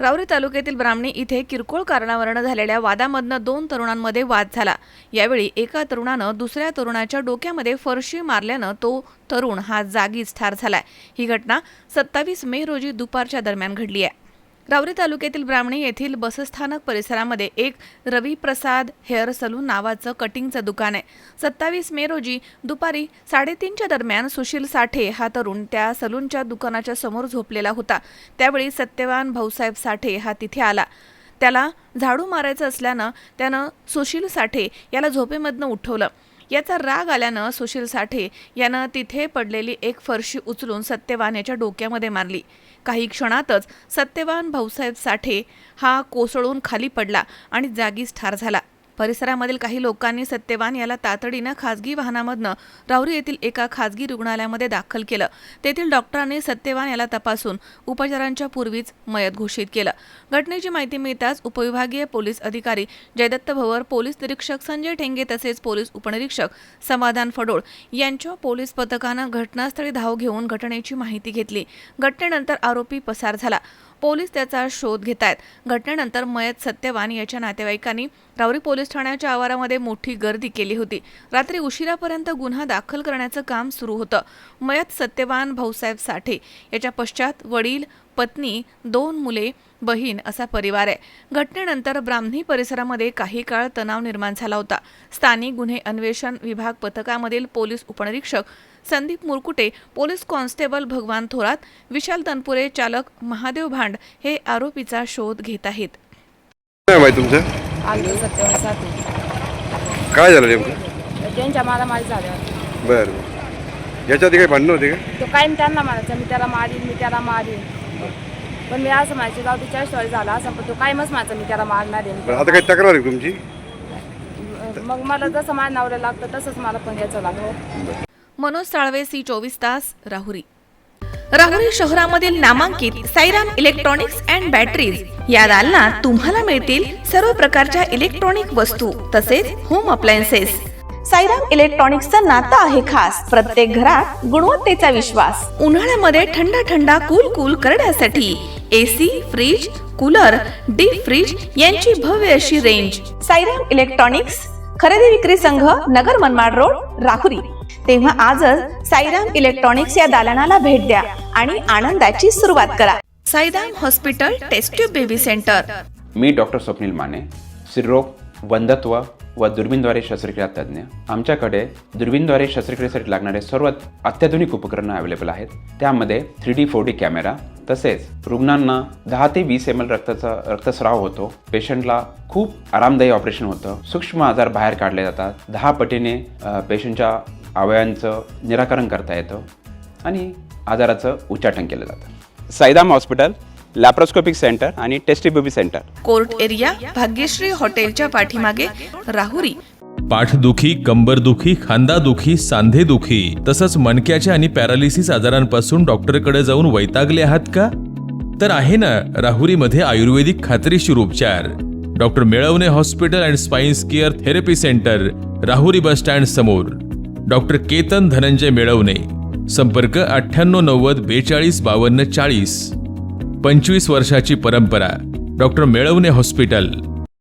राहुरी तालुक्यातील ब्राह्मणी इथे किरकोळ कारणावरून झालेल्या वादामधनं 2 तरुणांमध्ये वाद झाला। यावेळी एका तरुणानं दुसऱ्या तरुणाच्या डोक्यामध्ये फरशी मारल्यानं तो तरुण हा जागीच ठार झालाय। ही घटना 27 मे रोजी दुपारच्या दरम्यान घडली आहे। राहुरी तालुक्यातील ब्राह्मणी येथील बसस्थानक परिसरामध्ये एक रवी प्रसाद हेअर सलून नावाचं कटिंगचं दुकान आहे। 27 मे रोजी दुपारी 3:30च्या दरम्यान सुशील साठे हा तरुण त्या सलूनच्या दुकानाच्या समोर झोपलेला होता। त्यावेळी सत्यवान भाऊसाहेब साठे हा तिथे आला। त्याला झाडू मारायचं असल्यानं त्यानं सुशील साठे याला झोपेमधनं उठवलं। याचा राग आल्यानं सुशील साठे यानं तिथे पडलेली एक फरशी उचलून सत्यवान याच्या डोक्यामध्ये मारली। काही क्षणातच सत्यवान भाऊसाहेब साठे हा कोसळून खाली पडला आणि जागीच ठार झाला। परिसरामधील काही लोकांनी सत्यवान याला तातडीनं खासगी वाहनामधनं राहुरी येथील एका खासगी रुग्णालयामध्ये दाखल केलं। तेथील डॉक्टरांनी सत्यवान याला तपासून उपचारांच्या पूर्वीच मयत घोषित केलं। घटनेची माहिती मिळताच उपविभागीय पोलीस अधिकारी जयदत्त भवर, पोलीस निरीक्षक संजय ठेंगे तसेच पोलीस उपनिरीक्षक समाधान फडोळ यांच्या पोलीस पथकानं घटनास्थळी धाव घेऊन घटनेची माहिती घेतली। घटनेनंतर आरोपी पसार झाला। पोलीस त्याचा शोध घेतायत। घटनेनंतर मयत सत्यवान याच्या नातेवाईकांनी राहुरी पोलीस ठाण्याच्या आवारामध्ये मोठी गर्दी केली होती। रात्री उशिरापर्यंत गुन्हा दाखल करण्याचं काम सुरू होतं। मयत सत्यवान भाऊसाहेब साठे याच्या पश्चात वडील, पत्नी, 2 मुले, बहीण असा परिवार आहे। घटनेनंतर ब्राह्मणी परिसरामध्ये काही काळ तणाव निर्माण झाला होता। स्थानिक गुन्हे अन्वेषण विभाग पथकामधील पोलीस उपनिरीक्षक संदीप मुरकुटे, पोलीस कॉन्स्टेबल भगवान थोरात, विशाल तनपुरे, चालक महादेव भांड हे आरोपीचा शोध घेत आहेत। काय माहिती तुमचं? सत्यवान साठे काय झालं नेमकं? त्यांच्या मारामारी झाल्या। बरं, याच्या आधी काही भांडणं होती का? तो कायम त्यांना मारायचा, मी त्याला मारीन पण मी असं म्हणायचे जाऊ दे 40 वर्ष झाला असं, पण तो कायमच म्हणायचा मी त्याला मारणार आहे। आता काही तक्रार आहे तुमची? मग मला जसं माझ्या नवऱ्याला लागतं तसंच मला पण याचं लागलं। मनोज साळवे, C24 तास, राहुरी। राहुरी शहरामधील नामांकित साईराम इलेक्ट्रॉनिक्स अँड बॅटरीज या दालनात तुम्हाला मिळतील सर्व प्रकारच्या इलेक्ट्रॉनिक वस्तू तसेच होम अप्लायन्सेस। साईराम इलेक्ट्रॉनिक्सचं नातं आहे खास। प्रत्येक घरात गुणवत्तेचा विश्वास। उन्हाळ्यामध्ये थंड कूल करण्यासाठी AC, fridge, cooler, deep freeze यांची भव्य अशी रेंज। साईराम इलेक्ट्रॉनिक्स खरेदी विक्री संघ, नगर मनमाड रोड, राहुरी। तेव्हा आजच साईराम इलेक्ट्रॉनिक्स या दालनाला भेट द्या आणि आनंदाची सुरुवात करा। Sairam hospital test tube baby centre. मी डॉक्टर स्वप्नील माने, स्त्रीरोग, वंध्यत्व व दुर्बीणद्वारे शस्त्रक्रिया तज्ञ। आमच्याकडे दुर्बीणद्वारे शस्त्रक्रियेसाठी लागणारे सर्व अत्याधुनिक उपकरणं अवेलेबल आहेत। त्यामध्ये 3D 4D कॅमेरा, तसेच रुग्णांना 10 ते 20 ml रक्तस्राव होतो। पेशंटला खूप आरामदायी ऑपरेशन होतं। सूक्ष्म आजार बाहेर काढले जातात। 10 पटीने पेशंटच्या अवयवांचं निराकरण करता येतं आणि आजाराचं उच्चाटन केलं जातं। साईराम हॉस्पिटल, लॅप्रोस्कोपिक सेंटर आणि test baby centre, court area, Bhagyashree हॉटेलच्या पाठीमागे, राहुरी। पाठदुखी, कंबरदुखी, खांदादुखी, सांधेदुखी तसंच मणक्याच्या आणि पॅरालिसिस आजारांपासून डॉक्टरकडे जाऊन वैतागले आहात का? तर आहे ना राहुरीमध्ये आयुर्वेदिक खात्रीशीर उपचार। Doctor Melavane hospital and spines care therapy centre, Rahuri bus stand समोर। डॉक्टर केतन धनंजय मेळवणे, संपर्क 9890 42 52 40। 25 वर्षाची परंपरा। Doctor Melavane hospital,